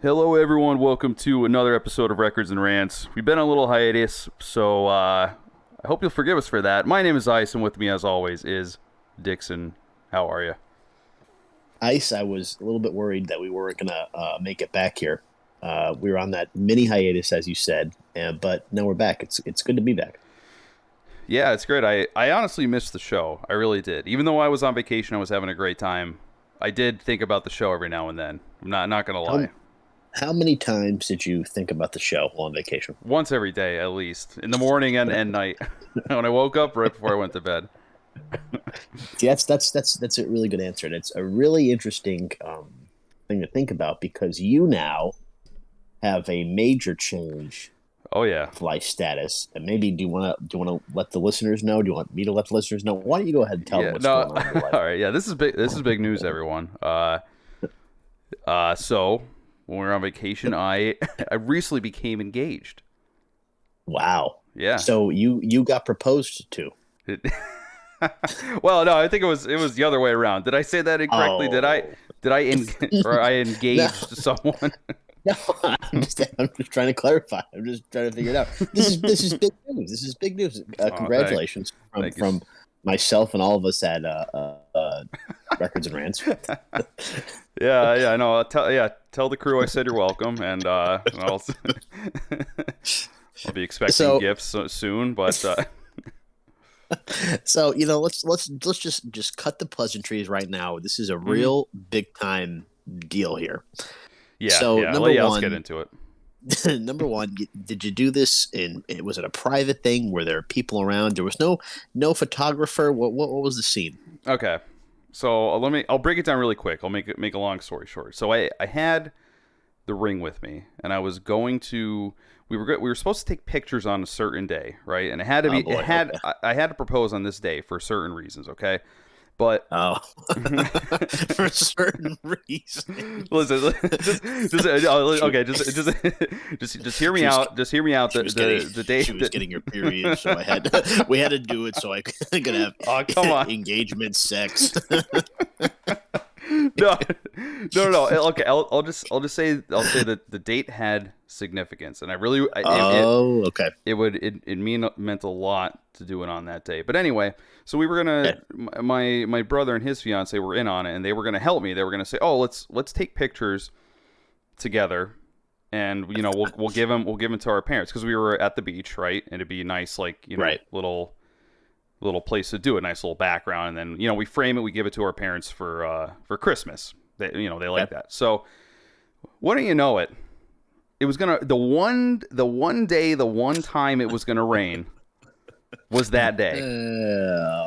Hello, everyone. Welcome to another episode of Records and Rants. We've been on a little hiatus, so I hope you'll forgive us for that. My name is Ice, and with me, as always, is Dixon. How are you? Ice, I was a little bit worried that we weren't going to make it back here. We were on that mini hiatus, as you said, but now we're back. It's good to be back. Yeah, it's great. I honestly missed the show. I really did. Even though I was on vacation, I was having a great time. I did think about the show every now and then. I'm not gonna lie. How many times did you think about the show while on vacation? Once every day, at least. In the morning and night. When I woke up, right before I went to bed. See, that's a really good answer, and it's a really interesting thing to think about because you now have a major change. Oh yeah, of life status, and maybe do you want to let the listeners know? Do you want me to let the listeners know? Why don't you go ahead and tell them what's going on in your life? All right, yeah, this is big. This is big news, everyone. So when we were on vacation, I recently became engaged. Wow. Yeah. So you got proposed to. Well, no, I think it was the other way around. Did I say that incorrectly? Oh. Did I engaged someone? No, I'm just trying to clarify. I'm just trying to figure it out. This is big news. This is big news. Congratulations from myself and all of us at Records and Rants. Yeah, I know. Tell the crew I said you're welcome, and I'll be expecting gifts soon. But so let's just cut the pleasantries right now. This is a real big time deal here. Yeah. So yeah. Number one, let's get into it. Number one, did you do this was it a private thing? Were there people around? There was no photographer. What was the scene? Okay. So I'll break it down really quick. I'll make a long story short. So I had the ring with me, and I was going to. We were supposed to take pictures on a certain day, right? And it had to be. Okay. I had to propose on this day for certain reasons. Okay. But for certain reasons. Listen, just hear me out. Just hear me out. The day she was getting her period, so we had to do it so I could have engagement sex. No. Okay, I'll just say that the date had significance, and okay. It meant a lot to do it on that day. But anyway, so we were gonna my brother and his fiance were in on it, and they were gonna help me. They were gonna say, "Oh, let's take pictures together, and we'll give them to our parents because we were at the beach, right? And it'd be nice, like right. little place to do it, nice little background, and then we frame it, we give it to our parents for Christmas. They like that. So wouldn't you know it, it was gonna the one time it was gonna rain was that day.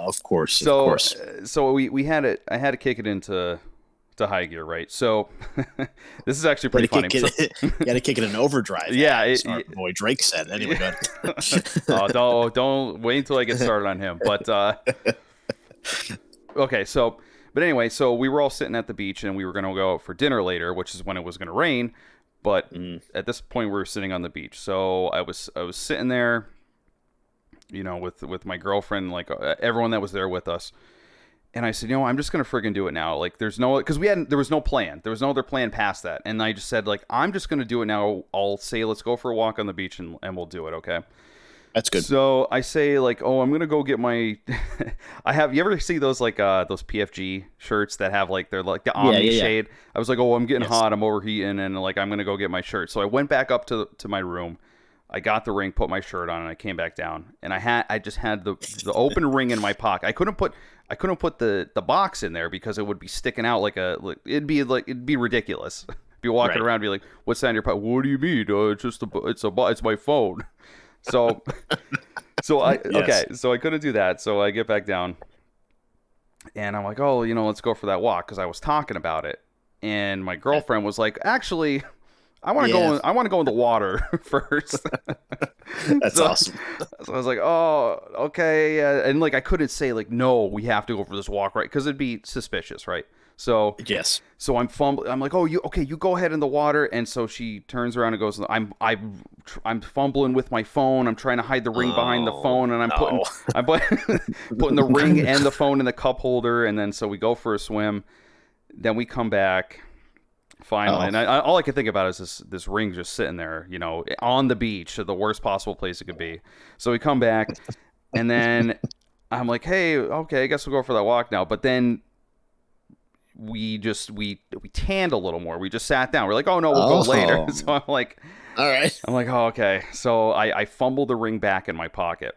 Of course. So we had it. I had to kick it into high gear, right? So this is actually pretty funny. You got to kick it in overdrive. Yeah, our boy Drake said. Anyway, don't wait until I get started on him. But okay, but anyway, so we were all sitting at the beach, and we were going to go out for dinner later, which is when it was going to rain. But at this point, we were sitting on the beach. So I was sitting there, with my girlfriend, like everyone that was there with us. And I said, I'm just going to friggin' do it now. Like, there was no plan. There was no other plan past that. And I just said, like, I'm just going to do it now. I'll say, let's go for a walk on the beach and we'll do it. Okay. That's good. So I say, like, I'm going to go get my, you ever see those, like, those PFG shirts that have, like, they're like the Omni shade. I was like, I'm getting hot. I'm overheating. And like, I'm going to go get my shirt. So I went back up to my room. I got the ring, put my shirt on, and I came back down. And I just had the open ring in my pocket. I couldn't put the box in there because it would be sticking out it'd be ridiculous. Be walking around and be like, what's that in your pocket? What do you mean? It's my phone. So okay, so I couldn't do that. So I get back down and I'm like, let's go for that walk. Cause I was talking about it. And my girlfriend was like, actually, I want to go. I want to go in the water first. That's awesome. So I was like, "Oh, okay." Yeah. And like, I couldn't say like, "No, we have to go for this walk," right? Because it'd be suspicious, right? So yes. So I'm fumbling. I'm like, "Oh, you go ahead in the water." And so she turns around and goes, "I'm fumbling with my phone. I'm trying to hide the ring behind the phone, and I'm putting the ring and the phone in the cup holder." And then so we go for a swim. Then we come back. Finally, Oh. and all I could think about is this ring just sitting there, you know, on the beach, at the worst possible place it could be. So we come back, and then I'm like, hey, okay, I guess we'll go for that walk now. But then we tanned a little more. We just sat down. We're like, oh no, we'll go later. Oh. So All right. oh okay. So I fumbled the ring back in my pocket.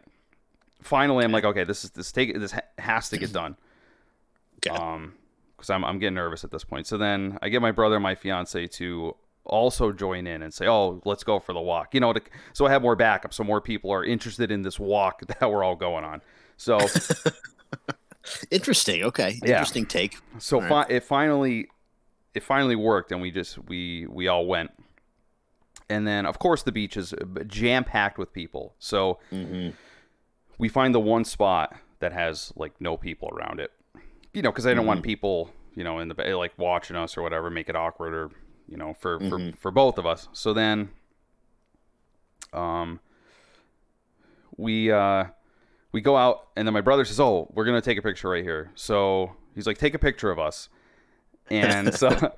Finally, I'm like, okay, this has to get done. Okay. Because I'm getting nervous at this point. So then I get my brother and my fiance to also join in and say, oh, let's go for the walk. You know, so I have more backup, so more people are interested in this walk that we're all going on. So Interesting. Okay. yeah. Interesting take. So Right. it finally worked, and we all went. And then of course the beach is jam packed with people. So we find the one spot that has like no people around it. You know, because I don't want people, you know, in the like watching us or whatever, make it awkward, or you know, for both of us. So then, we go out, and then my brother says, "Oh, we're gonna take a picture right here." So he's like, "Take a picture of us." And so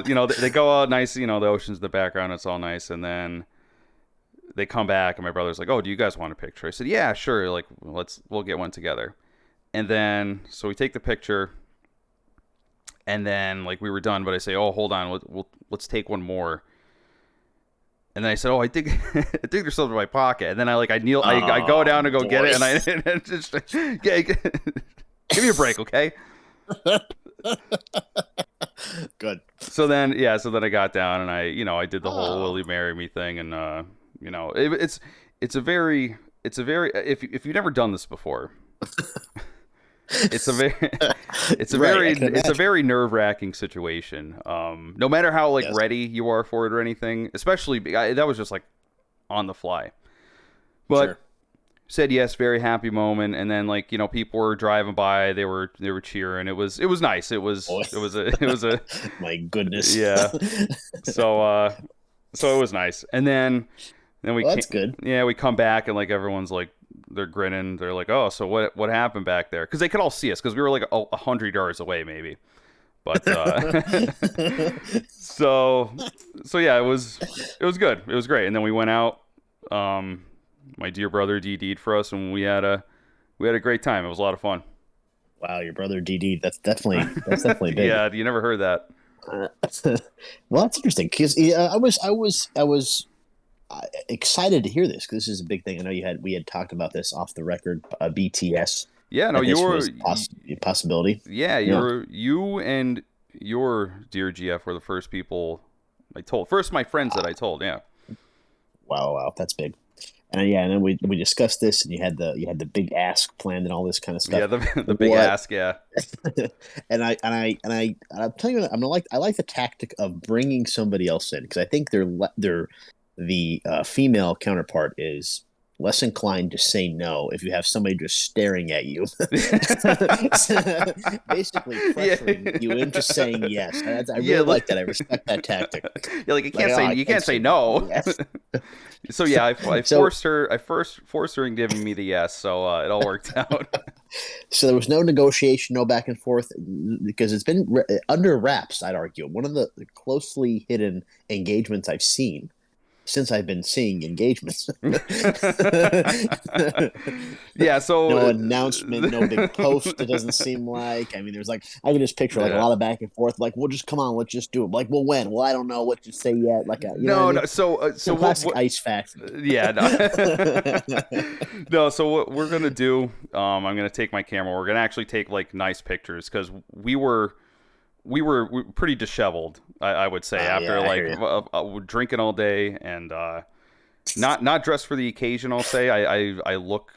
you know, they go out nice, you know, the ocean's in the background, it's all nice, and then they come back, and my brother's like, "Oh, do you guys want a picture?" I said, "Yeah, sure. Like, we'll get one together." And then, so we take the picture, and then like we were done, but I say, "Oh, hold on, let's take one more." And then I said, "Oh, I think I think there's something in my pocket." And then I kneel, I go down to go get it, and I just yeah, give me a break, okay? Good. So then I got down, and I did the whole "Will you marry me" thing, and you know, it's a very if you've never done this before. It's a very nerve-wracking situation. No matter how ready you are for it or anything, especially that was just like on the fly. But Sure. Said yes, very happy moment, and then like, you know, people were driving by, they were cheering. It was nice. It was a My goodness. yeah. So it was nice. And then we Well, that's good. Yeah, we come back, and like everyone's like, they're grinning. They're like, "Oh, so what happened back there?" Because they could all see us, because we were like 100 yards away, maybe. But so yeah, it was good. It was great. And then we went out. My dear brother DD'd for us, and we had a great time. It was a lot of fun. Wow, your brother DD. That's definitely big. Yeah, you never heard that. Well, that's interesting, because I was excited to hear this, because this is a big thing. I know we had talked about this off the record. BTS. Yeah, no, you were a possibility. Yeah, you and your dear GF were the first people I told. First, my friends that I told. Yeah. Wow, that's big. And and then we discussed this, and you had the big ask planned and all this kind of stuff. Yeah, the big ask, yeah. and I'm telling you, I like the tactic of bringing somebody else in, because I think the female counterpart is less inclined to say no if you have somebody just staring at you, basically pressuring you into saying yes. I really like that. I respect that tactic. Yeah, like you can't say no. Yes. So yeah, I forced her in giving me the yes, so it all worked out. So there was no negotiation, no back and forth, because it's been under wraps, I'd argue. One of the closely hidden engagements I've seen since I've been seeing engagements. Yeah, so no announcement, no big post. It doesn't seem like. I mean, there's like, I can just picture like a lot of back and forth. Like, well, just come on, let's just do it. Like, well, when? Well, I don't know what to say yet. Like, no. So classic Ice Factory. Yeah, no. No. So what we're gonna do? I'm gonna take my camera. We're gonna actually take like nice pictures, because we were pretty disheveled, I would say, after drinking all day, and not dressed for the occasion. I'll say I look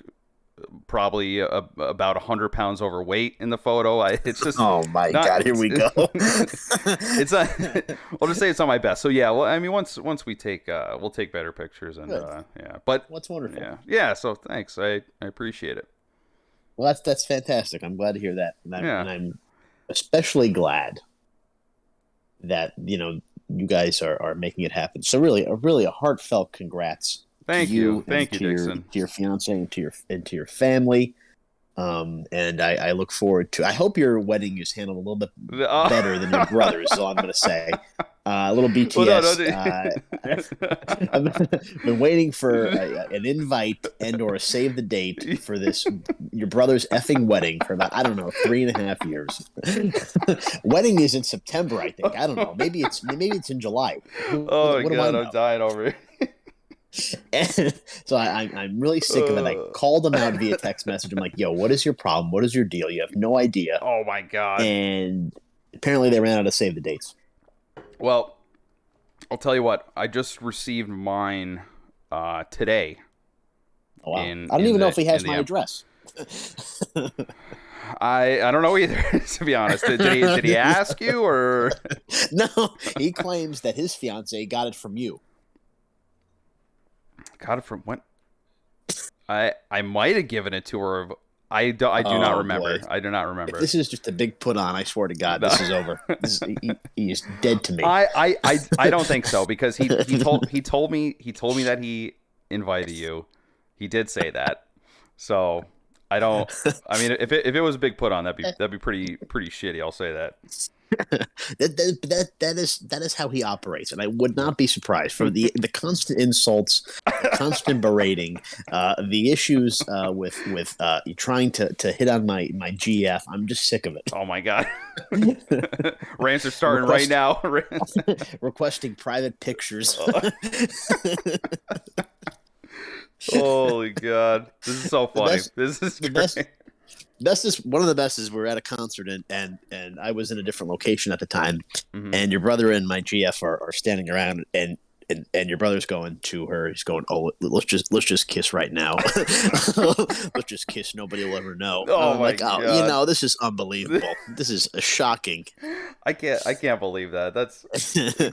probably about 100 pounds overweight in the photo. It's just oh my god, here we go. It's not. I'll just say it's not my best. So yeah, well, I mean, once we take we'll take better pictures, and yeah, but what's wonderful. Yeah. So thanks, I appreciate it. Well, that's fantastic. I'm glad to hear that, and I'm especially glad that you guys are making it happen. So really a heartfelt congrats. Thank you, Dixon. To your fiance, and to your family. And I look forward to. I hope your wedding is handled a little bit better than your brother's. Is all I'm going to say. A little BTS. I've been waiting for an invite and or a save the date for this your brother's effing wedding for about, I don't know, 3.5 years. Wedding is in September, I think. I don't know. Maybe it's in July. Oh my God, I'm dying over it. And so I'm really sick of it. I called him out via text message. I'm like, yo, what is your problem? What is your deal? You have no idea. Oh my God. And apparently they ran out of save the dates. Well, I'll tell you what. I just received mine today. Oh, wow. I don't even know if he has my address. I don't know either, to be honest. Did he ask you, or? No, he claims that his fiance got it from you. Got it from when? I might have given it to her. I do not remember. Boy. I do not remember. If this is just a big put on, I swear to God, this is over. He is dead to me. I don't think so, because he told me that he invited you. He did say that. So I don't. I mean, if it was a big put on, that'd be pretty shitty. I'll say that. that is how he operates, and I would not be surprised for the constant insults, the constant berating, the issues with trying to hit on my GF. I'm just sick of it. Oh my God. Rants are starting right now. Requesting private pictures. Holy God, this is so funny. This is great. One of the best is we're at a concert and I was in a different location at the time, and your brother and my GF are standing around, and your brother's going to her. He's going, "Oh, let's just kiss right now. Let's just kiss. Nobody will ever know." Oh my God. This is unbelievable. This is shocking. I can't believe that. That's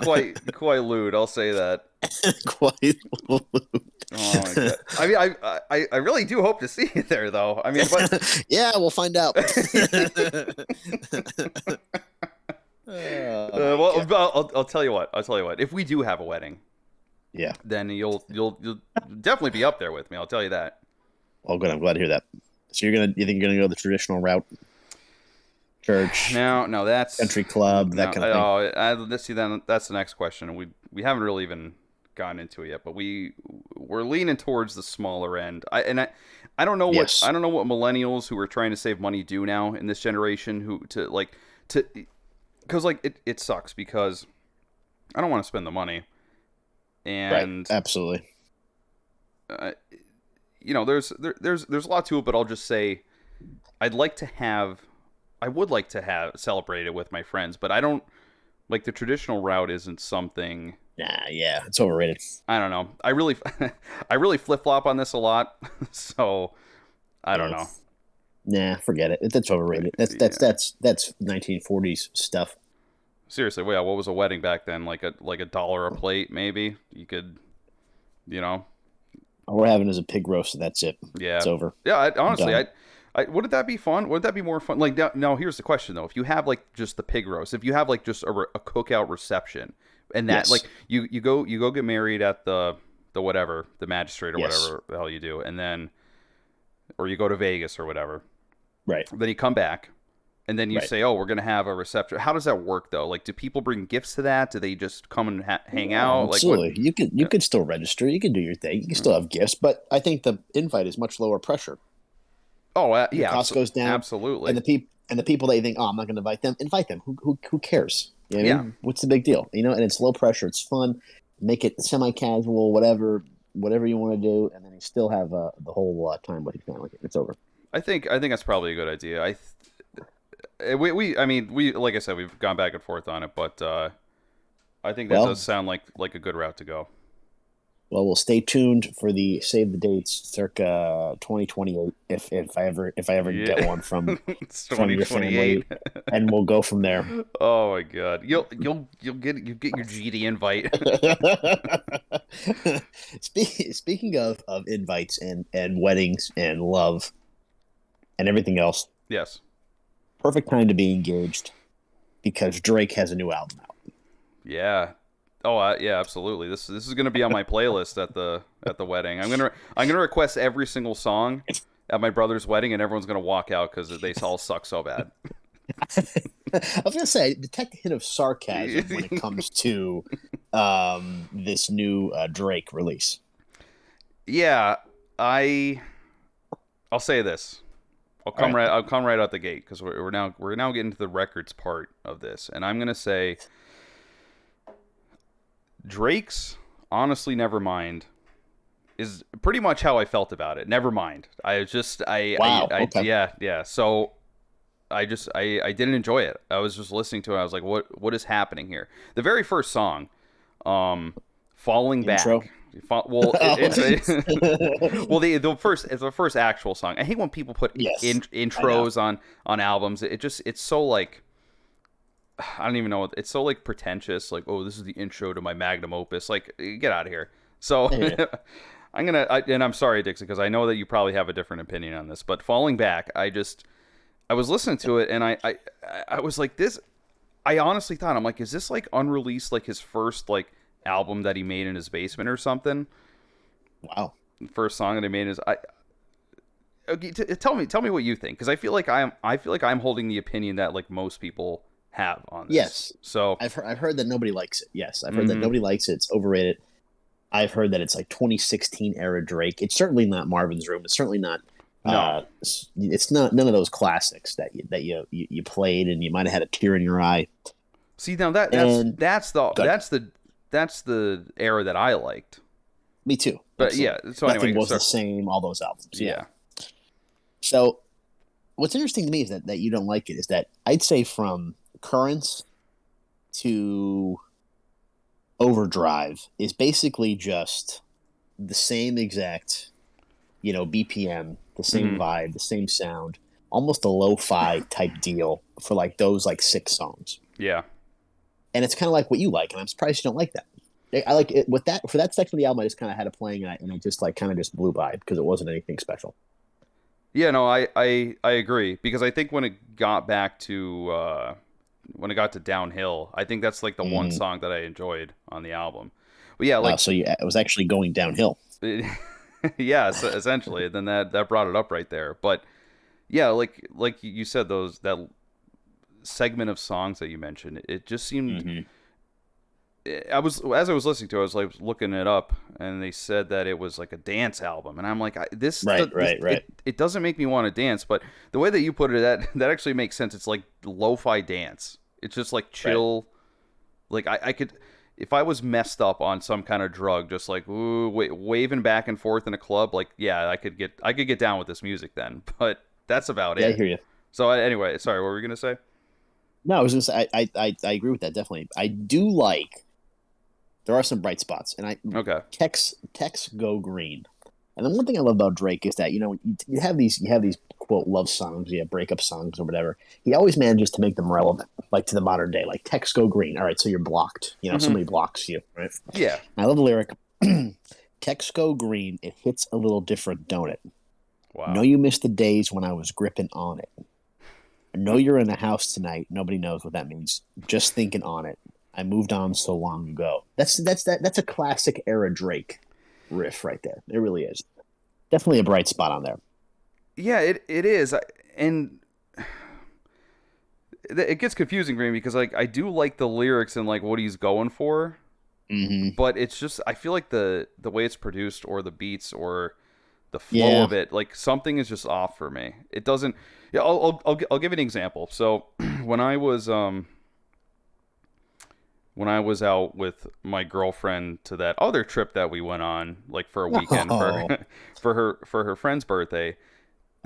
quite lewd. I'll say that. Quite lewd. Oh my God. I mean, I really do hope to see you there, though. I mean, but... yeah, we'll find out. Well, I'll tell you what. If we do have a wedding, yeah, then you'll definitely be up there with me. I'll tell you that. Oh, good. I'm glad to hear that. So you think you're gonna go the traditional route? Church? No, that's country club, that kind of thing. Let's see. Then that's the next question. We haven't really even gotten into it yet, but we're leaning towards the smaller end. I don't know what millennials who are trying to save money do now in this generation, because it sucks, because I don't want to spend the money, and right. Absolutely. There's a lot to it, but I'll just say I would like to have celebrated with my friends, but I don't like the traditional route. Isn't something. Nah, yeah, it's overrated. I don't know. I really flip flop on this a lot, so I don't know. Nah, forget it. That's overrated. That's 1940s stuff. Seriously, yeah. What was a wedding back then? Like $1 a plate, maybe. You could, All we're having is a pig roast, and that's it. Yeah, it's over. Yeah, honestly, wouldn't that be fun? Wouldn't that be more fun? Like now, here's the question though: if you have like just the pig roast, if you have like just a cookout reception, and that like you go get married at the whatever, the magistrate or whatever the hell you do, and then, or you go to Vegas or whatever, right? Then you come back, and then you say, "Oh, we're gonna have a reception." How does that work though? Like, do people bring gifts to that? Do they just come and hang out? Absolutely. Like, you could still register. You can do your thing. You can still have gifts, but I think the invite is much lower pressure. Oh yeah, the cost goes down. Absolutely. And the people that you think, oh, I'm not going to invite them. Who cares? You know what I mean? What's the big deal? And it's low pressure. It's fun. Make it semi-casual, whatever you want to do, and then you still have the whole time with your family. It's over. I think that's probably a good idea. We like I said, we've gone back and forth on it, but I think that does sound like a good route to go. Well, we'll stay tuned for the save the dates circa 2028 if I ever get one from your family, and we'll go from there. Oh my God, you'll get your GD invite. Speaking of invites and weddings and love and everything else, yes, perfect time to be engaged because Drake has a new album out. Yeah. Oh yeah, absolutely. This is going to be on my playlist at the wedding. I'm gonna request every single song at my brother's wedding, and everyone's gonna walk out because they all suck so bad. I was gonna say, detect a hint of sarcasm when it comes to this new Drake release. Yeah, I'll say this. I'll come right out the gate because we're now getting to the records part of this, and I'm gonna say Drake's honestly Nevermind is pretty much how I felt about it. Nevermind. Okay. Yeah. So I didn't enjoy it. I was just listening to it. I was like, what is happening here? The very first song, Falling Intro? Back. Well, well, the first actual song. I hate when people put intros on albums. It's so like, I don't even know. It's so like pretentious. Like, oh, this is the intro to my magnum opus. Like, get out of here. So and I'm sorry, Dixon, because I know that you probably have a different opinion on this. But Falling Back, I was listening to it, and I was like, this. I honestly thought, I'm like, is this like unreleased, like his first like album that he made in his basement or something? Wow. First song that he made is okay, tell me what you think, because I feel like I'm holding the opinion that like most people have on this. Yes. So I've heard that nobody likes it. Yes, I've heard that nobody likes it. It's overrated. I've heard that it's like 2016 era Drake. It's certainly not Marvin's Room. It's certainly not. No. It's not none of those classics that you played and you might have had a tear in your eye. See, now that's the era that I liked. Me too. But Absolutely. yeah, so Nothing anyway, was the same. All those albums. Yeah. So, what's interesting to me is that you don't like it. Is that I'd say from Currents to Overdrive is basically just the same exact, BPM, the same vibe, the same sound, almost a lo-fi type deal for like those like 6 songs. Yeah. And it's kind of like what you like, and I'm surprised you don't like that. I like it with that for that section of the album. I just kind of had it playing, and I just like kind of just blew by it because it wasn't anything special. Yeah, no, I agree, because I think when it got to Downhill, I think that's like the one song that I enjoyed on the album. But yeah, like so it was actually going downhill. Yeah, so essentially, then that brought it up right there. But yeah, like you said, that segment of songs that you mentioned, it just seemed. As I was listening to it, I was like looking it up, and they said that it was like a dance album, and I'm like, Right. It doesn't make me want to dance, but the way that you put it, that actually makes sense. It's like lo-fi dance. It's just like chill. Right. Like I could, if I was messed up on some kind of drug, just like waving back and forth in a club, like yeah, I could get down with this music then. But that's about it. I hear you. So anyway, sorry, what were we gonna say? No, I was gonna say I agree with that definitely. I do like. There are some bright spots, and Tex Go Green. And the one thing I love about Drake is that you have these quote love songs, breakup songs or whatever. He always manages to make them relevant, like to the modern day. Like Tex Go Green. All right, so you're blocked. Somebody blocks you, right? Yeah. And I love the lyric. Tex Go Green. It hits a little different, don't it? Wow. Know you miss the days when I was gripping on it. I know you're in the house tonight. Nobody knows what that means. Just thinking on it. I moved on so long ago. That's a classic era Drake riff right there. It really is. Definitely a bright spot on there. Yeah, it is. And it gets confusing, Green, because like I do like the lyrics and like what he's going for. But it's just, I feel like the way it's produced, or the beats, or the flow of it, like something is just off for me. It doesn't. Yeah, I'll give you an example. So when I was out with my girlfriend to that other trip that we went on, like for a weekend for her friend's birthday,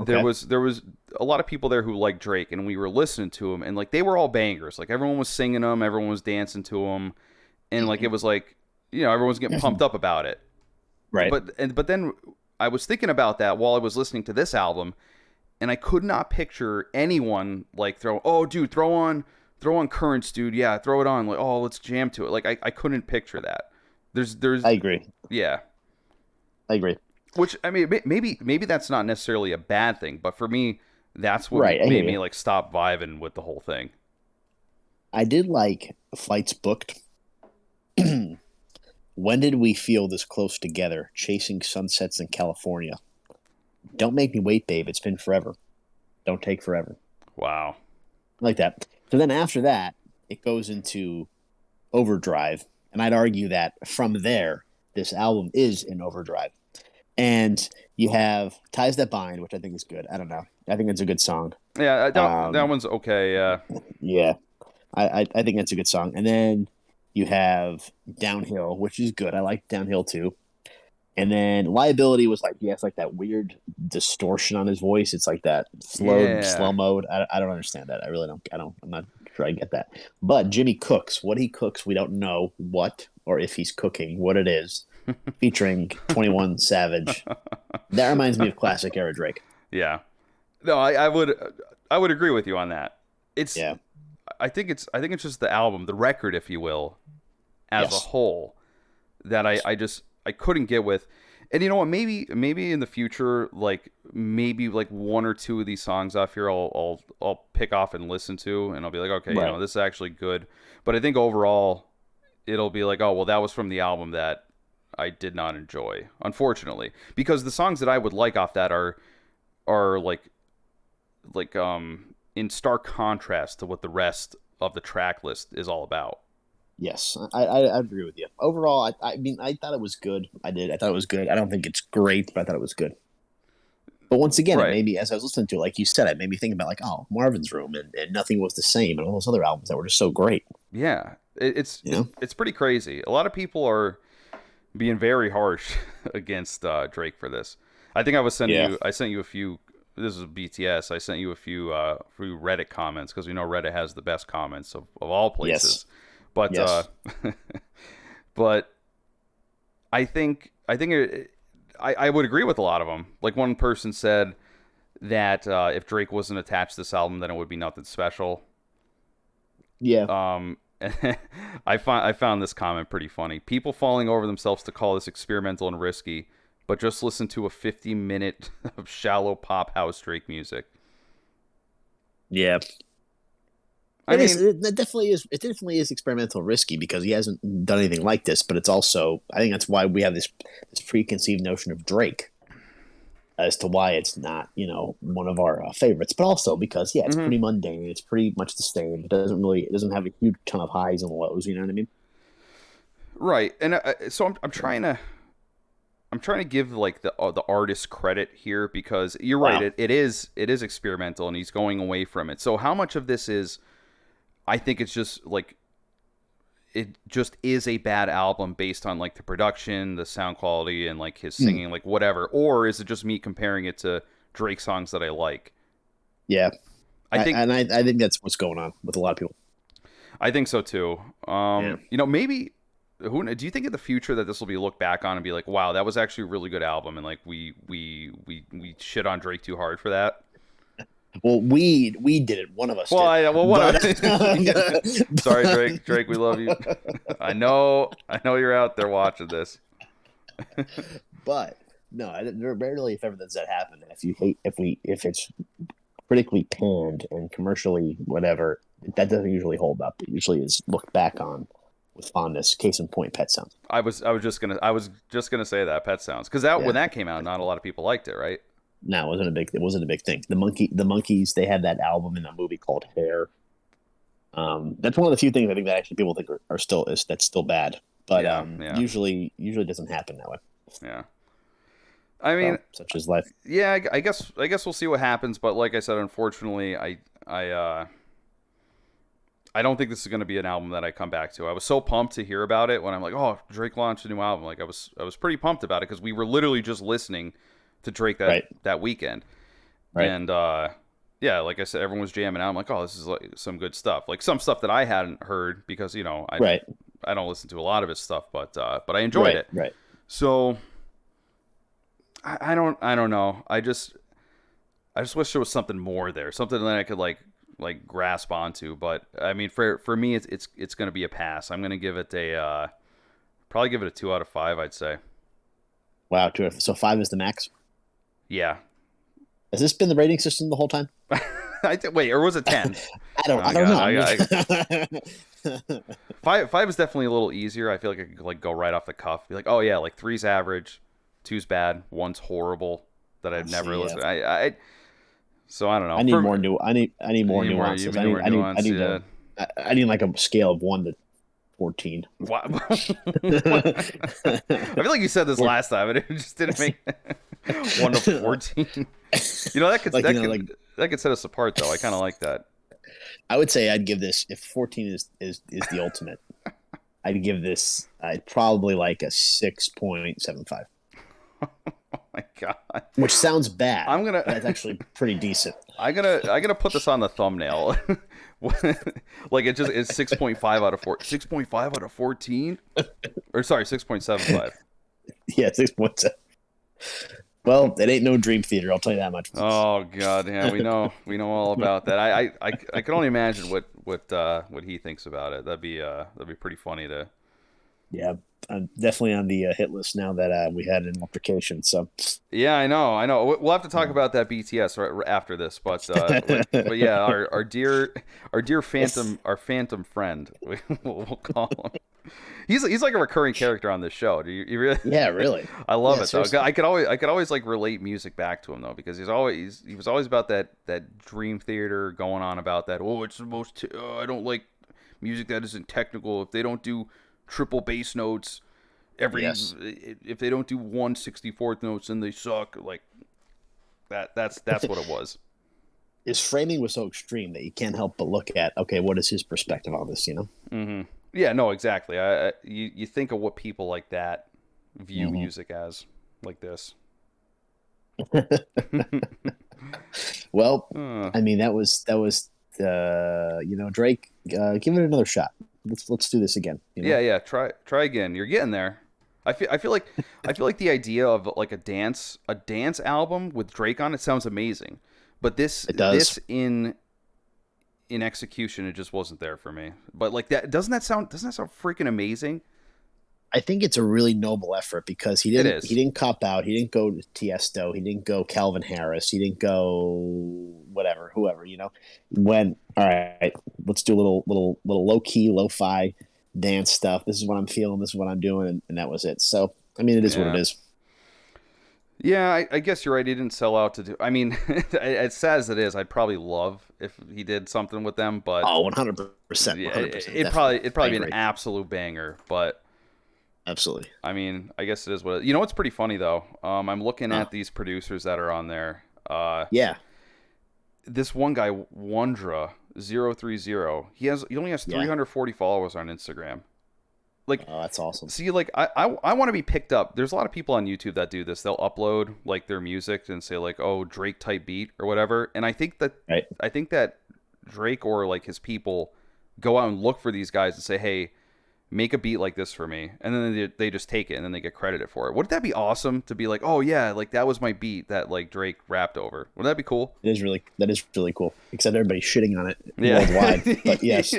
there was a lot of people there who liked Drake, and we were listening to him, and like they were all bangers. Like everyone was singing them, everyone was dancing to them, and like it was like everyone was getting pumped up about it. Right. But then I was thinking about that while I was listening to this album, and I could not picture anyone like throw on Currents, dude. Yeah, throw it on. Like, oh, let's jam to it. Like, I couldn't picture that. There's. I agree. Yeah. I agree. Which, I mean, maybe that's not necessarily a bad thing, but for me, that's what made me like stop vibing with the whole thing. I did like Flights Booked. When did we feel this close together, chasing sunsets in California? Don't Make Me Wait, Babe. It's been forever. Don't Take Forever. Wow. Like that. So then after that, it goes into Overdrive. And I'd argue that from there, this album is in overdrive. And you have Ties That Bind, which I think is good. I don't know. I think it's a good song. Yeah, that one's okay. Yeah. Yeah. I think that's a good song. And then you have Downhill, which is good. I like Downhill too. And then Liability was like, yeah, it's like that weird distortion on his voice. It's like that slow mode. I don't understand that. I really don't. I'm not sure I get that. But Jimmy Cooks, what he cooks, we don't know what or if he's cooking, what it is, featuring 21 Savage. That reminds me of classic era Drake. Yeah. No, I would agree with you on that. It's Yeah. I think it's just the album, the record, if you will, as a whole, that I couldn't get with. And you know what? Maybe in the future, like maybe like one or two of these songs off here, I'll pick off and listen to, and I'll be like, okay, you know, this is actually good. But I think overall, it'll be like, oh well, that was from the album that I did not enjoy, unfortunately, because the songs that I would like off that are like in stark contrast to what the rest of the track list is all about. Yes, I agree with you. Overall, I mean, I thought it was good. I did. I thought it was good. I don't think it's great, but I thought it was good. But once again, it made me, as I was listening to it, like you said, it made me think about like, oh, Marvin's Room and Nothing Was the Same and all those other albums that were just so great. Yeah, it's pretty crazy. A lot of people are being very harsh against Drake for this. I think I sent you a few. This is BTS. I sent you a few Reddit comments because we know Reddit has the best comments of all places. Yes. But but I think I would agree with a lot of them. Like one person said that if Drake wasn't attached to this album, then it would be nothing special. Yeah. I found this comment pretty funny. People falling over themselves to call this experimental and risky, but just listen to a 50-minute of shallow pop house Drake music. Yeah. It definitely is. It definitely is experimental, risky because he hasn't done anything like this. But it's also, I think that's why we have this preconceived notion of Drake as to why it's not, one of our favorites. But also because, it's pretty mundane. It's pretty much the same. It doesn't have a huge ton of highs and lows. You know what I mean? Right. And so I'm trying to give like the artist credit here because you're right. It is experimental and he's going away from it. So how much of this is? I think it's just like it just is a bad album based on like the production, the sound quality, and like his singing, like whatever. Or is it just me comparing it to Drake songs that I like? Yeah, I think that's what's going on with a lot of people. I think so too. Maybe do you think in the future that this will be looked back on and be like, wow, that was actually a really good album, and like we shit on Drake too hard for that? Well, we did it. One of us. Sorry, Drake, we love you. I know you're out there watching this. But no, rarely, if ever, does that happen. If it's critically panned and commercially whatever, that doesn't usually hold up. It usually is looked back on with fondness. Case in point, Pet Sounds. I was just gonna say that Pet Sounds because when that came out, not a lot of people liked it, right? No, it wasn't a big thing. The Monkees, they had that album in a movie called Hair. That's one of the few things I think that actually people think that's still bad. But usually doesn't happen that way. Yeah. I mean, such is life. Yeah, I guess we'll see what happens. But like I said, unfortunately, I don't think this is going to be an album that I come back to. I was so pumped to hear about it when I'm like, oh, Drake launched a new album. Like I was pretty pumped about it because we were literally just listening to Drake that weekend. Right. And like I said, everyone was jamming out. I'm like, oh, this is like some good stuff. Like some stuff that I hadn't heard because I don't listen to a lot of his stuff, but I enjoyed it. Right. So I don't know. I just wish there was something more there, something that I could like grasp onto. But I mean, for me, it's going to be a pass. I'm going to give it probably give it a 2 out of 5. I'd say. Wow, 2 out of 5. So 5 is the max. Yeah. Has this been the rating system the whole time? Wait, or was it 10? I don't know. 5 is definitely a little easier. I feel like I could like go right off the cuff. Be like, oh yeah, like 3's average, 2's bad, 1's horrible. that I've never see, yeah. listened. So I don't know. I need more new. I need more You nuances. need more I nuance. need Yeah. I need like a scale of 1 to 14. What? I feel like you said this last time, and it just didn't make 1 to 14. You know Like, like that could set us apart, though. I kind of like that. I would say I'd give this, if 14 is the ultimate. I'd probably like a 6.75. Oh my god! Which sounds bad. I'm gonna. That's actually pretty decent. I'm gonna put this on the thumbnail. Like it's 6.5 out of 4. 6.5 out of 14, or sorry, 6.75. Yeah, 6.7. Well, it ain't no dream theater. I'll tell you that much. Oh god, yeah, we know all about that. I can only imagine what he thinks about it. That'd be pretty funny to. Yeah, I'm definitely on the hit list now that we had an altercation. So Yeah, I know. We'll have to talk about that BTS right after this, but yeah, our dear phantom friend, we'll call him. He's like a recurring character on this show. Do you really? Yeah, really. I love it seriously. though. I could always like relate music back to him though, because he was always about that dream theater, going on about that. Oh, it's the most. I don't like music that isn't technical. If they don't do triple bass notes if they don't do 1/64th notes, then they suck. Like that's what it was. His framing was so extreme that you can't help but look at, okay, what is his perspective on this? Mm-hmm. Yeah, no, exactly. You think of what people like that view music as, like this. Well, I mean, that was Drake. Give it another shot. Let's do this again. Yeah. Try again. You're getting there. I feel like the idea of like a dance album with Drake on it sounds amazing, but this in execution, it just wasn't there for me. But like that doesn't that sound freaking amazing? I think it's a really noble effort because he didn't cop out. He didn't go to Tiesto. He didn't go Calvin Harris. He didn't go whoever. Went, all right, let's do a little low key, lo-fi dance stuff. This is what I'm feeling. This is what I'm doing, and that was it. So I mean, it is what it is. Yeah, I guess you're right. He didn't sell out to do. I mean, as sad as it is, I'd probably love if he did something with them. But 100%. Yeah, it'd probably be an absolute banger. But absolutely. I mean, I guess it is what. What's pretty funny though. I'm looking at these producers that are on there. Yeah. This one guy, Wondra030, he only has 340 followers on Instagram. Like, oh, that's awesome. See, like I want to be picked up. There's a lot of people on YouTube that do this. They'll upload like their music and say like, oh, Drake type beat or whatever. And I think that Drake or like his people go out and look for these guys and say, hey, make a beat like this for me, and then they just take it and then they get credited for it. Wouldn't that be awesome to be like, oh yeah, like that was my beat that like Drake rapped over? Wouldn't that be cool? That is really cool. Except everybody's shitting on it worldwide. But yes,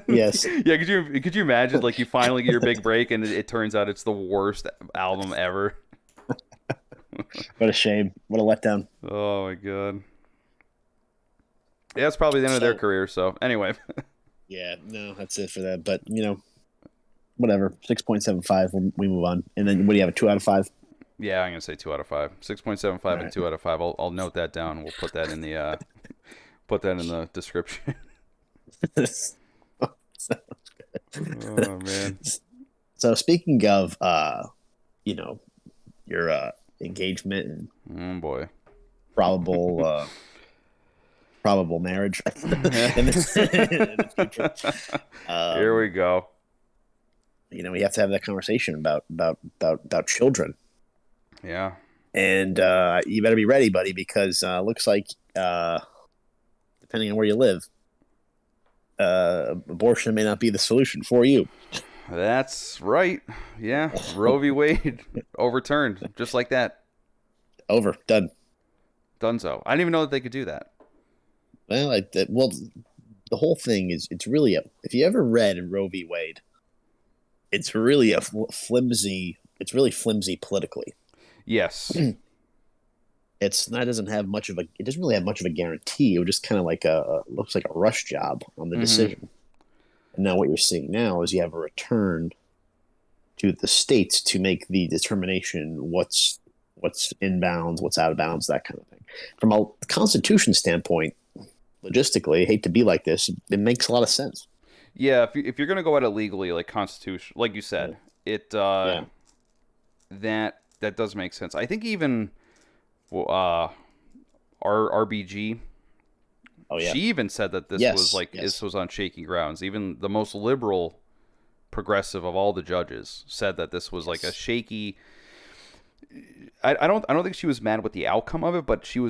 yes, yeah. Could you imagine like you finally get your big break and it turns out it's the worst album ever? What a shame. What a letdown. Oh my god. Yeah, it's probably the end of their career. So anyway. Yeah, no, that's it for that. But whatever, 6.75. We move on. And then what do you have? A 2 out of 5? Yeah, I'm gonna say 2 out of 5. 6.75 and 2 out of 5. I'll note that down. We'll put that in the description. Sounds good. Oh man. So speaking of your engagement and oh boy, probable marriage in the future. Here we go. We have to have that conversation about children. Yeah. And you better be ready, buddy, because looks like depending on where you live, abortion may not be the solution for you. That's right. Yeah. Roe v. Wade overturned just like that. Over. Done. Donezo. I didn't even know that they could do that. Well, the whole thing is, it's really if you ever read Roe v. Wade, it's really flimsy politically. Yes. It doesn't really have much of a guarantee. It was just kind of like looks like a rush job on the decision. And now what you're seeing now is you have a return to the states to make the determination what's what's in bounds, what's out of bounds, that kind of thing. From a Constitution standpoint, logistically, I hate to be like this, it makes a lot of sense. Yeah, if you're gonna go at it legally, like Constitution, like you said, it Yeah. that does make sense. I think even well, RBG, Oh yeah. she even said that this was Yes. like this Yes. was on shaky grounds. Even the most liberal progressive of all the judges said that this was like a Yes. shaky. I don't think she was mad with the outcome of it, but she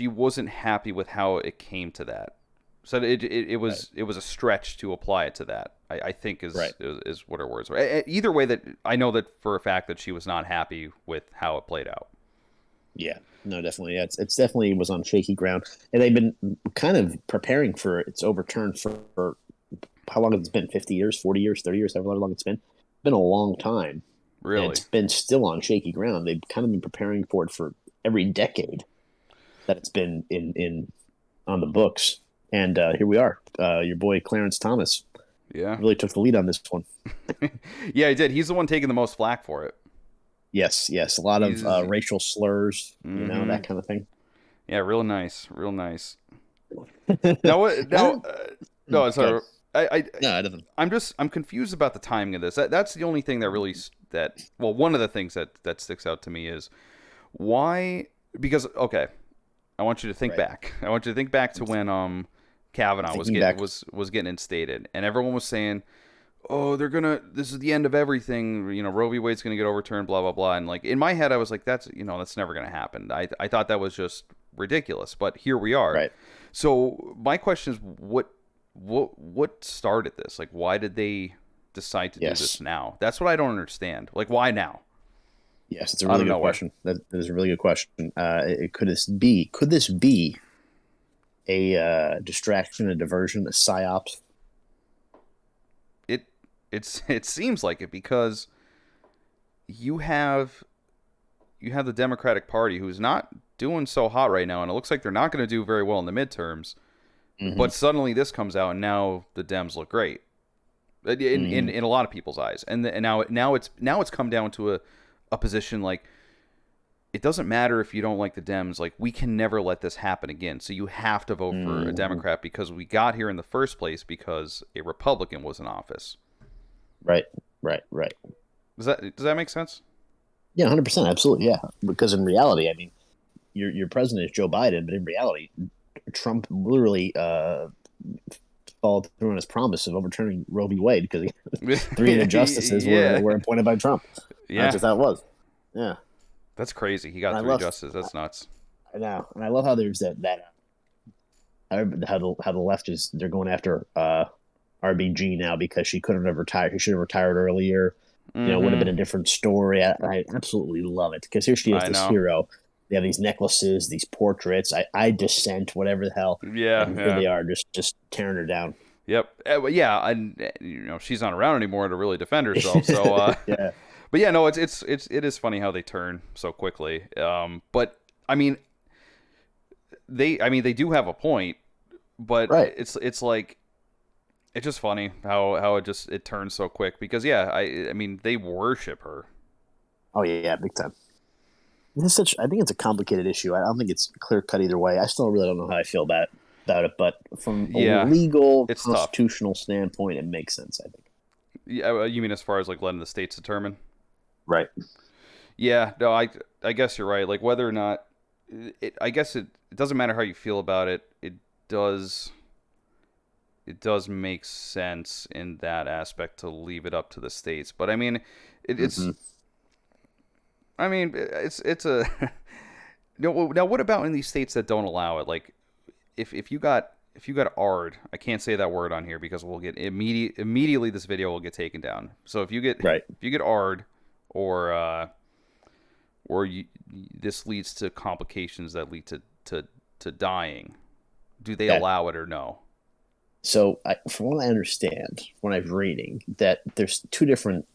wasn't happy with how it came to that. So Right. it was a stretch to apply it to that. I think Right. is what her words were. Either way, that I know that for a fact that she was not happy with how it played out. Yeah. No, definitely. Yeah, it's definitely was on shaky ground, and they've been kind of preparing for its overturn for how long it's been 50 years, 40 years, 30 years, however long it's been a long time, and Really, it's been still on shaky ground. They've kind of been preparing for it for every decade that it's been in on the books, and here we are. Your boy Clarence Thomas yeah, really took the lead on this one. yeah, he did. He's the one taking the most flack for it. Yes, yes, a lot of He's racial slurs, mm-hmm. that kind of thing. Yeah, real nice, real nice. Now what? Now, no, sorry. Good. I No, I don't. I'm confused about the timing of this. That's the only thing that really that well, one of the things that sticks out to me is why because okay, I want you to think Right. back. I want you to think back to when Kavanaugh Thinking back. was getting instated, and everyone was saying, "Oh, they're gonna. This is the end of everything. You know, Roe v. Wade's gonna get overturned. Blah blah blah." And like in my head, I was like, "That's that's never gonna happen." I thought that was just ridiculous, but here we are. Right. So my question is, what started this? Like, why did they decide to do this Yes. now? That's what I don't understand. Like, why now? Yes, it's a Out really of good nowhere. question. That is a really good question. Could this be a distraction, a diversion, a psyop? It it seems like it because you have the Democratic Party who's not doing so hot right now, and it looks like they're not going to do very well in the midterms. Mm-hmm. But suddenly this comes out, and now the Dems look great Mm-hmm. in a lot of people's eyes. And now it's come down to a position like it doesn't matter if you don't like the Dems. Like we can never let this happen again. So you have to vote for a Mm-hmm. Democrat because we got here in the first place because a Republican was in office. Right. Right. Right. Does that make sense? Yeah, 100%. Absolutely. Yeah. Because in reality, I mean, your president is Joe Biden, but in reality, Trump literally followed through on his promise of overturning Roe v. Wade because three of the justices Yeah, were appointed by Trump. That's yeah. just how it was. Yeah. That's crazy. He And got I three love, justices. That's nuts. I know, and I love how there's that how the left is they're going after RBG now because she couldn't have retired. She should have retired earlier. Would have been Mm-hmm. a different story. I absolutely love it because here she is, I this know. hero. They have these necklaces, these portraits. I dissent, whatever the hell, Yeah, and here yeah. they are, just tearing her down. Yep. Well, yeah, and she's not around anymore to really defend herself. So, Yeah, but yeah, no, it is funny how they turn so quickly. But I mean, they do have a point, but right. it's like it's just funny how it turns so quick because yeah, I mean they worship her. Oh yeah, big time. This is such. I think it's a complicated issue. I don't think it's clear cut either way. I still really don't know how I feel about it, but from a Yeah, legal it's tough. constitutional standpoint, it makes sense. I think. Yeah, you mean as far as like letting the states determine? Right. Yeah, no, I guess you're right. Like whether or not I guess it doesn't matter how you feel about it. Does it does make sense in that aspect to leave it up to the states. But I mean, it's Mm-hmm. I mean it's a now what about in these states that don't allow it? Like if you got ARD, I can't say that word on here because we'll get immediately this video will get taken down. So Right. if you get ARD or this leads to complications that lead to dying, do they Yeah. allow it or no? So, from what I understand, when I'm reading, that there's two different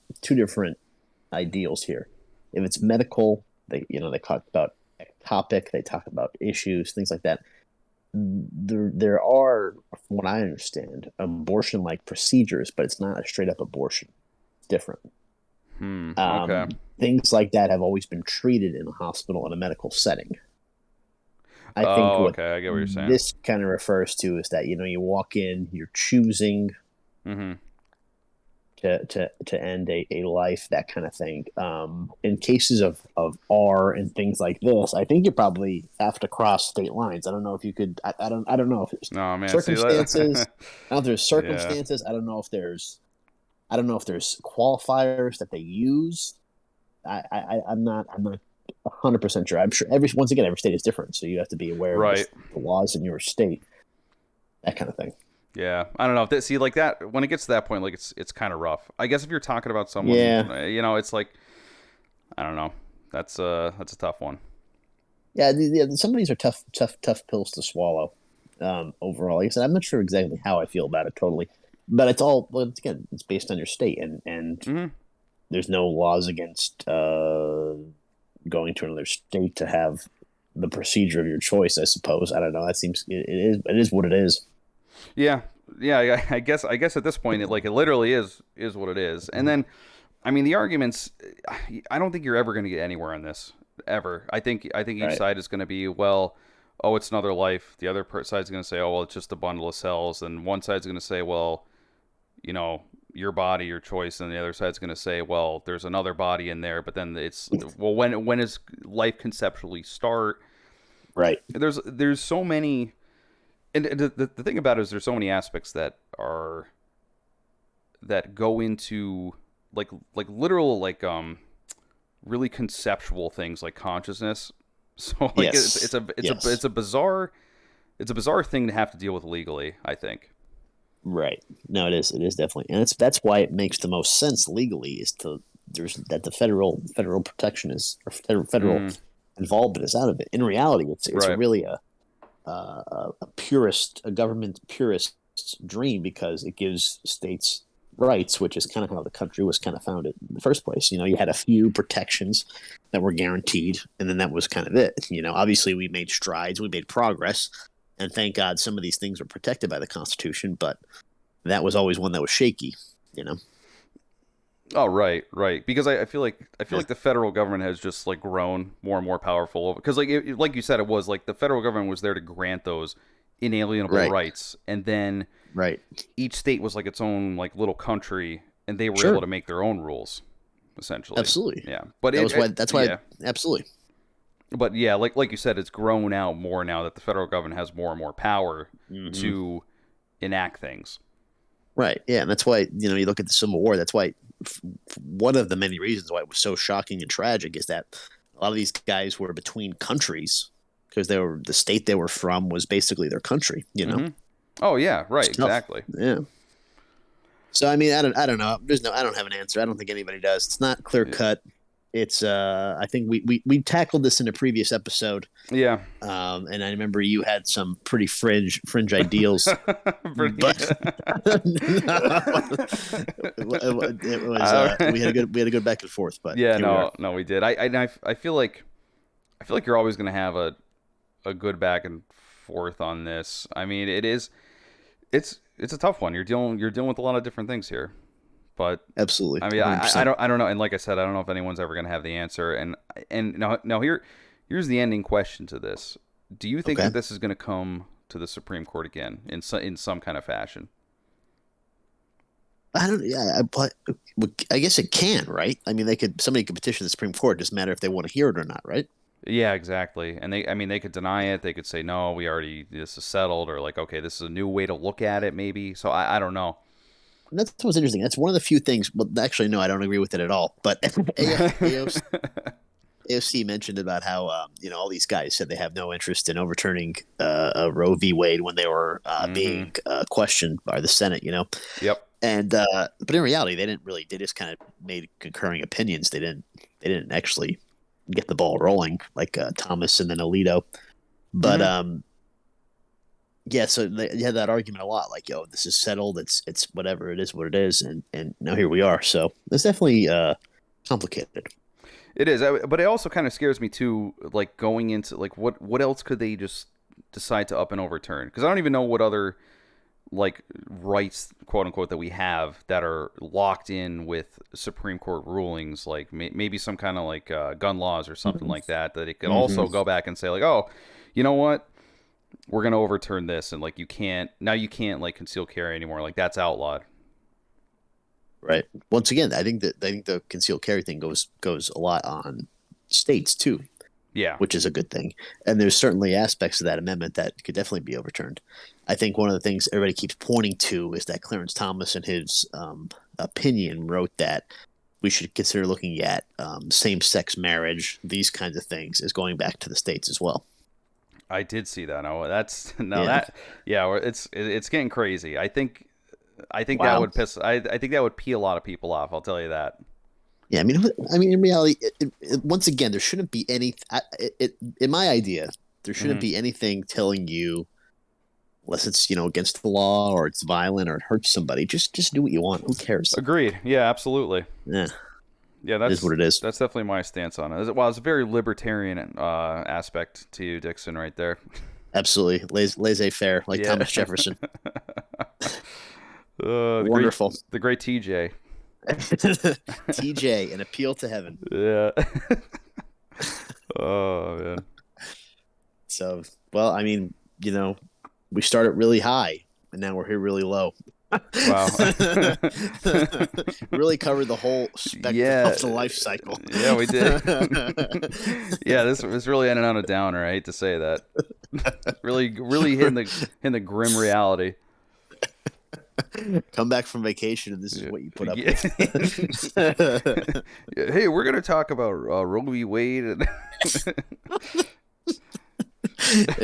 ideals here. If it's medical, they talk about ectopic, they talk about issues, things like that. There are, from what I understand, abortion like procedures, but it's not a straight up abortion. It's different. Okay. Things like that have always been treated in a hospital in a medical setting. I think Oh, what okay. I get what you're saying. this kind of refers to is that you walk in, you're choosing Mm-hmm. to end a life, that kind of thing. In cases of R and things like this, I think you probably have to cross state lines. I don't know if you could. I don't know if there's No, man. See circumstances. that? I don't know if there's Yeah. circumstances. I don't know if there's qualifiers that they use. I'm not 100% sure. I'm sure once again every state is different, so you have to be aware of Right. the laws in your state, that kind of thing. Yeah, I don't know. See, like that when it gets to that point, like it's kind of rough. I guess if you're talking about someone, Yeah, it's like I don't know. That's a tough one. yeah. Some of these are tough pills to swallow. Overall, like I said, I'm not sure exactly how I feel about it totally, but it's all again, it's based on your state, and Mm-hmm. there's no laws against going to another state to have the procedure of your choice. I suppose I don't know. That seems it is what it is. Yeah, yeah. I guess at this point, it literally is what it is. And then, I mean, the arguments. I don't think you're ever going to get anywhere on this ever. I think each Right. side is going to be, well, oh, it's another life. The other side's going to say, oh, well, it's just a bundle of cells. And one side's going to say, well, your body, your choice, and the other side's going to say, well, there's another body in there. But then it's, well, when does life conceptually start? Right. There's so many. And the thing about it is there's so many aspects that go into like literal really conceptual things like consciousness. So like Yes. Yes. it's a bizarre thing to have to deal with legally, I think. Right. No, it is. It is definitely, and that's why it makes the most sense legally is to there's that the federal protection is or federal Mm, involvement is out of it. In reality, it's right. really a government purist's dream because it gives states rights, which is kind of how the country was kind of founded in the first place. You had a few protections that were guaranteed, and then that was kind of it. Obviously we made strides, we made progress, and thank God some of these things were protected by the Constitution, but that was always one that was shaky. You know. Oh, right, right. Because I feel Yeah. like the federal government has just like grown more and more powerful. Because like you said, it was like the federal government was there to grant those inalienable Right. rights, and then Right. each state was like its own like little country, and they were able Sure. to make their own rules, essentially. Absolutely. Yeah, but That was why. That's why. yeah, Absolutely. but yeah, like you said, it's grown out more now that the federal government has more and more power Hmm. to enact things. Right. Yeah, and that's why you look at the Civil War. That's why one of the many reasons why it was so shocking and tragic is that a lot of these guys were between countries because the state they were from was basically their country. Hmm. Oh yeah, right, It's tough. exactly. Yeah. So I mean, I don't know. I don't have an answer. I don't think anybody does. It's not clear cut. It's I think we tackled this in a previous episode. Yeah. And I remember you had some pretty fringe ideals, Pretty- but it was we had a good back and forth. But yeah, here we are. no, we did. I feel like you're always going to have a good back and forth on this. I mean, it's a tough one. You're dealing with a lot of different things here. But Absolutely, I mean, one hundred I percent. don't know. And like I said, I don't know if anyone's ever going to have the answer. And now here's the ending question to this. Do you think Okay, that this is going to come to the Supreme Court again in some kind of fashion? I don't. Yeah, but I guess it can, right? I mean, somebody could petition the Supreme Court. It doesn't matter if they want to hear it or not, right? Yeah, exactly. And I mean, they could deny it. They could say, no, this is settled, or like, okay, this is a new way to look at it, maybe. So I don't know. And that's what's interesting. That's one of the few things. Well, actually, no, I don't agree with it at all. But AOC mentioned about how all these guys said they have no interest in overturning Roe v. Wade when they were Hmm. being questioned by the Senate. Yep. And but in reality, they didn't really. They just kind of made concurring opinions. They didn't actually get the ball rolling like Thomas and then Alito. But Hmm. yeah, so you had that argument a lot, like, yo, this is settled. It's whatever. It is what it is, and now here we are. So it's definitely complicated. It is, but it also kind of scares me too. Like going into like what else could they just decide to up and overturn? Because I don't even know what other like rights, quote unquote, that we have that are locked in with Supreme Court rulings, like maybe some kind of like gun laws or something like that, that it could also go back and say like, oh, you know what, we're gonna overturn this, and like you can't like conceal carry anymore, like that's outlawed. Right. Once again, I think the concealed carry thing goes a lot on states too. Yeah. Which is a good thing. And there's certainly aspects of that amendment that could definitely be overturned. I think one of the things everybody keeps pointing to is that Clarence Thomas, in his opinion, wrote that we should consider looking at same-sex marriage, these kinds of things, as going back to the states as well. I did see that. No, that's no that. Yeah, it's getting crazy. I think that would piss. I think that would pee a lot of people off. I'll tell you that. Yeah, I mean, in reality, once again, there shouldn't be any. In my idea, there shouldn't be anything telling you, unless it's against the law or it's violent or it hurts somebody. Just do what you want. Who cares? Agreed. Yeah, absolutely. Yeah, that's is what it is. That's definitely my stance on it. Well, it's a very libertarian aspect to you, Dixon, right there. Absolutely, laissez-faire, like Thomas Jefferson. Wonderful. The great TJ. TJ, an appeal to heaven. Yeah. Oh man. So, well, I mean, we started really high and now we're here really low. Wow. Really covered the whole spectrum of the life cycle. Yeah, we did. Yeah, this was really ending on a downer. I hate to say that. really hitting the grim reality. Come back from vacation and this is what you put up with. Hey, we're gonna talk about Roe v. Wade and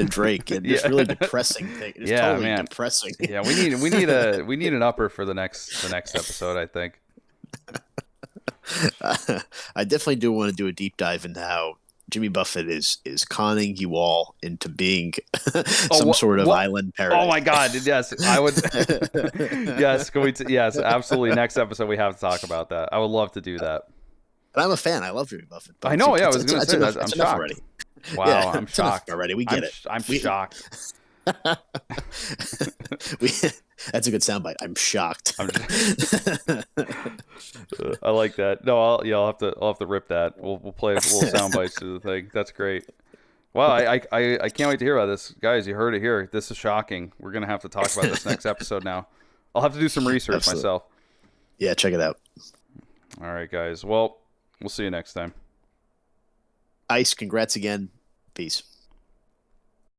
Drake, and it's really depressing thing. It's totally depressing. Yeah, we need an upper for the next episode, I think. I definitely do want to do a deep dive into how Jimmy Buffett is conning you all into being some sort of island paradise. Oh my God! Yes, I would. Yes, yes, absolutely. Next episode, we have to talk about that. I would love to do that. And I'm a fan. I love Jimmy Buffett. I know. Yeah, I was going to say that. I'm shocked already. Wow, yeah, I'm shocked already. We get it. I'm shocked. That's a good soundbite. I'm shocked. I like that. No, I'll have to rip that. We'll play little sound bites to the thing. That's great. Wow, I can't wait to hear about this, guys. You heard it here. This is shocking. We're gonna have to talk about this next episode now. I'll have to do some research myself. Yeah, check it out. All right, guys. Well, we'll see you next time. Ice, congrats again. Peace.